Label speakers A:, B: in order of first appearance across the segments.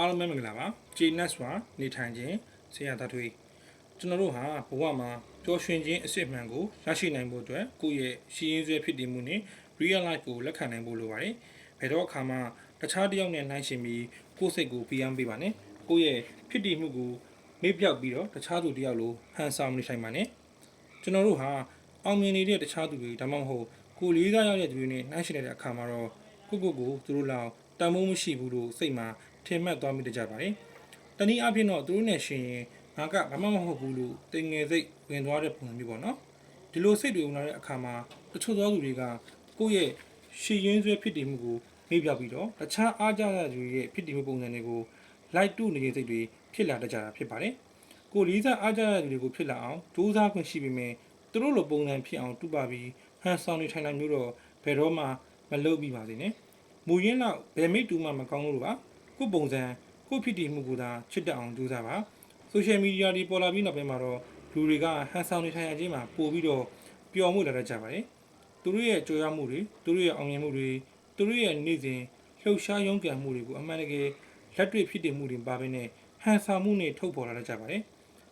A: အားလုံးပဲမင်္ဂလာပါကျေနပ်စွာနေထိုင်ခြင်းဆရာသားတွေကျွန်တော်တို့ဟာဘဝမှာပျော်ရွှင်ခြင်းအစစ်အမှန်ကိုရရှိနိုင်ဖို့အတွက်ကိုယ့်ရဲ့ရှိရင်းစွဲဖြစ်တည်မှုနဲ့ real life ကိုလက်ခံနိုင်ဖို့လိုပါတယ်ဘယ်တော့အခါမှတခြားတစ်ယောက်နဲ့နှိုင်းယှဉ်ပြီးကိုယ့်စိတ်ကိုပြင်းပေးပါနဲ့ကိုယ့်ရဲ့ဖြစ်တည်မှုကိုမေ့ပြောက်ပြီးတော့တခြားသူတစ်ယောက်လိုဟန်ဆောင်နေထိုင်ပါနဲ့ကျွန်တော်တို့ဟာအောင်မြင်နေတဲ့တခြားသူတွေဒါမှမဟုတ်ကိုယ်လေးစားရတဲ့သူတွေနဲ့နှိုင်းယှဉ်နေတဲ့အခါမှာတော့ကိုသူတို့လောက်တန်ဖိုးမရှိဘူးလို့စိတ်မှာထင်မှတ်သွားမိကြပါတယ်။တနည်းအားဖြင့်တော့သူတို့နဲ့ရှင်ရင်ငါကဘာမှမဟုတ်ဘူးလို့တင်ငယ်စိတ်ဝင်သွားတဲ့ပုံစံမျိုးပေါ့နော်။ဒီလိုစိတ်တွေဝင်လာတဲ့အခါမှာတချို့သောသူတွေကကိုယ့်ရဲ့ရှည်ရင်းစွဲဖြစ်တည်မှုကိုမေ့ပြောက်ပြီးတော့တခြားအားကြတဲ့သူရဲ့ဖြစ်တည်မှုပုံစံတွေကိုလိုက်တူနေတဲ့စိတ်တွေဖြစ်လာတတ်ကြတာဖြစ်ပါတယ်။ကိုလေးစားအားကြတဲ့သူတွေကိုဖြစ်လာအောင်ဒိုးစားခွင့်ရှိပေမဲ့သူတို့လိုပုံစံဖြစ်အောင်တူပါပြီးဟန်ဆောင်နေထိုင်နိုင်မျိုးတော့ဘယ်တော့မှမလုပ်ပြီးပါစေနဲ့။မူရင်းတော့ဘယ်မိတူမှမကောင်းလို့ပါကိုပုံစံကိုဖြစ်တည်မှုကိုသာချစ်တတ်အောင်ကြိုးစားပါဆိုရှယ်မီဒီယာတွေပေါ်လာပြီးနောက်ပိုင်းမှာတော့လူတွေကဟန်ဆောင်နေထိုင်ရခြင်းမှာပို့ပြီးတော့ပျော်မှုလာတတ်ကြပါတယ်သူတို့ရဲ့ကြွယ်ဝမှုတွေသူတို့ရဲ့အောင်မြင်မှုတွေသူတို့ရဲ့နေ့စဉ်လှုပ်ရှားရုန်းကန်မှုတွေကိုအမှန်တကယ်လက်တွေ့ဖြစ်တည်မှုတွေပါပဲနဲ့ဟန်ဆောင်မှုနဲ့ထုတ်ပေါ်လာတတ်ကြပါတယ်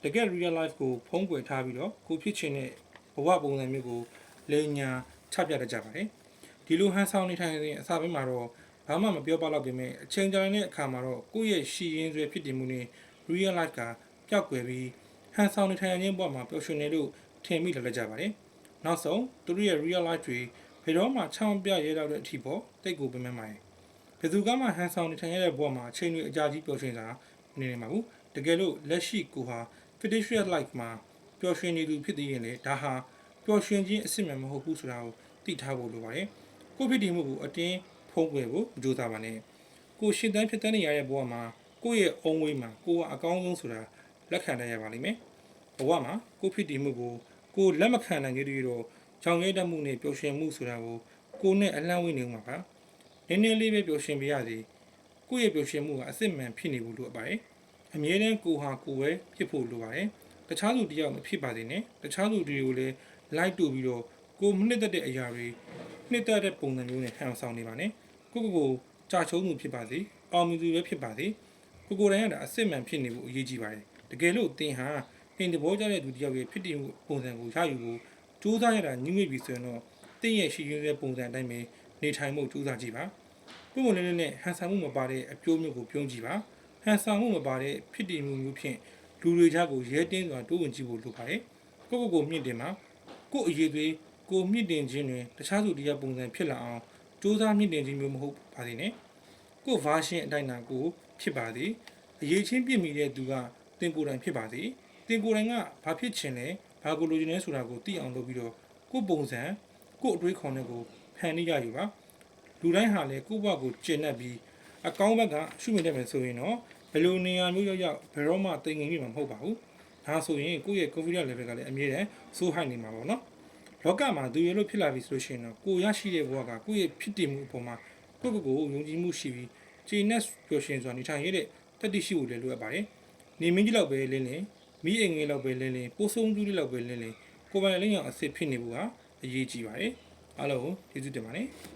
A: တကယ် real life ကိုဖုံးကွယ်ထားပြီးတော့ကိုဖြစ်ချင်တဲ့ဘဝပုံစံမျိုးကိုလိမ်ညာချပြတတ်ကြပါတယ်ဒီလိုဟန်ဆောင်နေထိုင်နေတဲ့အစားပိုင်းမှာတော့ဘာမှမပြောပါတော့ပေမဲ့အချိန်ကြာတဲ့အခါမှာတော့ကိုယ့်ရဲ့ရှည်ရင်းစွဲဖြစ်တည်မှုနဲ့ real life ကပျောက်ကွယ်ပြီးဟန်ဆောင်နေထိုင်ခြင်းပေါ်မှာပျော်ရွှင်နေလို့ထင်မိလာကြပါတယ်။နောက်ဆုံးသူတို့ရဲ့ real life တွေဘယ်တော့မှချောင်းပြရဲတော့တဲ့အထိပေါ့တိတ်ကိုပင်ပန်းပါတယ်။ဘယ်သူကမှဟန်ဆောင်နေထိုင်ရတဲ့ဘဝမှာအချိန်တွေအကြာကြီးပျော်ရွှင်တာနေနေမှာဘူး။တကယ်လို့လက်ရှိကိုဟာ fictitious life မှာပျော်ရွှင်နေသူဖြစ်သေးရင်လေဒါဟာပျော်ရွှင်ခြင်းအစစ်မှန်မဟုတ်ဘူးဆိုတာကိုသိထားဖို့လိုပါတယ်။ကိုယ့်ဖြစ်တည်မှုကိုအတင်းဖုံးကွယ်ဖို့ကြိုးစားပါနဲ့ကိုရှင်တန်းဖြစ်တန်းနေရတဲ့ဘဝမှာကိုယ့်ရဲ့အုံဝေးမှာကိုကအကောင်းဆုံးဆိုတာလက်ခံနိုင်ရပါလိမ့်မယ်ဘဝမှာကိုဖြစ်တည်မှုကိုလက်မခံနိုင်ကြတဲ့တော့ကြောင်ရဲတတ်မှုနဲ့ပျော်ရွှင်မှုဆိုတာကိုနဲ့အလန့်ဝေးနေမှာပါနည်းနည်းလေးပဲပျော်ရွှင်ပြရစီကိုယ့်ရဲ့ပျော်ရွှင်မှုကအစစ်မှန်ဖြစ်နေဖို့လိုအပ်ပါတယ်အမြဲတမ်းကိုဟာကိုပဲဖြစ်ဖို့လိုပါတယ်တခြားသူတယောက်မဖြစ်ပါစေနဲ့တခြားသူတွေကိုလည်းလိုက်တူပြီးတော့ကိုနှစ်သက်တဲ့အရာတွေနှစ်သက်တဲ့ပုံစံမျိုးနဲ့ဟန်ဆောင်နေပါနဲ့ကိုကြာချုံးမှုဖြစ်ပါစေအောင်မြင်သူပဲဖြစ်ပါစေကိုယ်တိုင်ကဒါအစစ်မှန်ဖြစ်နေဖို့အရေးကြီးပါတယ်တကယ်လို့သင်ဟာသင်တဘောကြတဲ့သူတယောက်ရဲ့ဖြစ်တည်မှုပုံစံကိုရယူဖို့ကြိုးစားရတာညှိမိပြီဆိုရင်တော့သင်ရဲ့ရှိရင်းတဲ့ပုံစံအတိုင်းပဲနေထိုင်မှုကြိုးစားကြည့်ပါပုံမှန်လေးနဲ့ဟန်ဆောင်မှုမပါတဲ့အပြိုးမျိုးကိုပြုံးကြည့်ပါဟန်ဆောင်မှုမပါတဲ့ဖြစ်တည်မှုမျိုးဖြင့်လူတွေကြားကိုရဲတင်းစွာတိုးဝင်ကြည့်ဖို့လိုပါတယ်ကိုမြင့်တင်မှာကိုအရေးသွေးကိုမြင့်တင်ခြင်းတွင်တခြားသူတယောက်ပုံစံဖြစ်လာအောင်စူးစမ်းမြင့်တင်ခြင်းမျိုးမဟုတ်ပါသေးနဲ့ကိုဗာရှင်အတိုင်းနာကိုဖြစ်ပါသည်အရေးချင်းပြည့်မီတဲ့သူကတင်ကိုယ်တိုင်ဖြစ်ပါသည်တင်ကိုယ်တိုင်ကဘာဖြစ်ချင်လဲဘာကိုလိုချင်လဲဆိုတာကိုသိအောင်လုပ်ပြီးတော့ကိုပုံစံကိုအတွေးခေါ်တဲ့ကိုဖန်နေရယူပါလူတိုင်းဟာလည်းကိုဘဝကိုကျင့်တတ်ပြီးအကောင်းဘက်ကရှုမြင်တတ်မယ်ဆိုရင်တော့ဘယ်လိုနေရာမျိုးရောက်ဘယ်တော့မှတိမ်ငင်မိမှာမဟုတ်ပါဘူးဒါဆိုရင်ကိုယ့်ရဲ့ confidence level ကလည်းအမြဲတမ်းစိုးဟိုက်နေမှာပေါ့နော်လောကမှာသူရလို့ဖြစ်လာပြီဆိုလို့ရှိရင်တော့ကိုရရှိတဲ့ဘဝကကိုယ့်ရဲ့ဖြစ်တည်မှုအပေါ်မှာကိုယုံကြည်မှုရှိပြီးခြေနဲ့ပျော်ရွှင်စွာနေထိုင်ရတဲ့တတိရှိဖို့လည်းလိုအပ်ပါတယ်။နေမင်းကြီးလောက်ပဲလင်းလင်းမိအိမ်ငယ်လောက်ပဲလင်းလင်းပိုးဆုံးသူတွေလောက်ပဲလင်းလင်းကိုယ်ပိုင်အလင်းရောင်အစ်စ်ဖြစ်နေဖို့ဟာအရေးကြီးပါတယ်။အားလုံးကျေးဇူးတင်ပါတယ်။